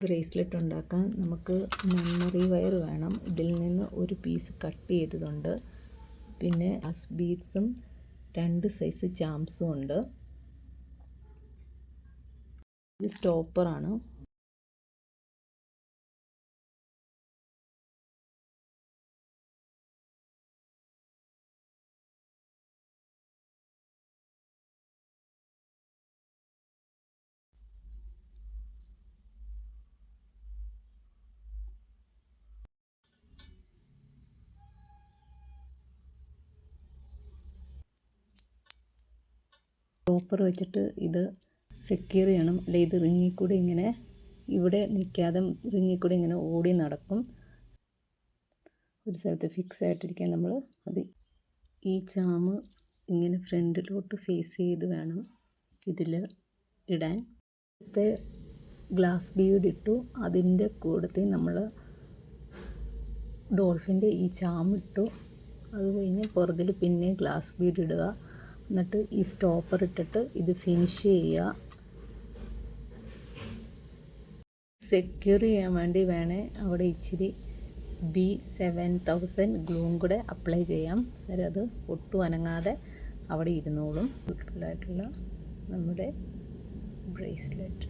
Bracelet ഉണ്ടാക്കാൻ നമുക്ക് memory wire വേണം. ഇതിൽ നിന്ന് ഒരു പീസ് കട്ട് ചെയ്തതുണ്ട്. പിന്നെ ബീഡ്സും 2 സൈസ് ചാംസും ഉണ്ട്. ഇത് സ്റ്റോപ്പറാണ്. സ്റ്റോപ്പർ വെച്ചിട്ട് ഇത് സെക്യൂർ ചെയ്യണം. അല്ലെ ഇത് റിങ്ങിൽ കൂടി ഇങ്ങനെ ഇവിടെ നിൽക്കാതെ റിങ്ങിൽ കൂടി ഇങ്ങനെ ഓടി നടക്കും. ഒരു സ്ഥലത്ത് ഫിക്സ് ആയിട്ടിരിക്കാൻ നമ്മൾ അത് ഈ ചാമ് ഇങ്ങനെ ഫ്രണ്ടിലോട്ട് ഫേസ് ചെയ്ത് വേണം ഇതിൽ ഇടാൻ. ഇപ്പോഴത്തെ ഗ്ലാസ് ബീഡ് ഇട്ടു. അതിൻ്റെ കൂടത്തിൽ നമ്മൾ ഡോൾഫിൻ്റെ ഈ ചാമിട്ടു. അത് കഴിഞ്ഞ് പുറകിൽ പിന്നെ ഗ്ലാസ് ബീഡ് ഇടുക. എന്നിട്ട് ഈ സ്റ്റോപ്പർ ഇട്ടിട്ട് ഇത് ഫിനിഷ് ചെയ്യുക. സെക്യൂർ ചെയ്യാൻ വേണ്ടി വേണേ അവിടെ ഇച്ചിരി B7000 ഗ്ലൂവും കൂടെ അപ്ലൈ ചെയ്യാം. അന്നേരം അത് ഒട്ടും അനങ്ങാതെ അവിടെ ഇരുന്നോളും. ബ്യൂട്ടിഫുള്ളായിട്ടുള്ള നമ്മുടെ ബ്രേസ്ലെറ്റ്.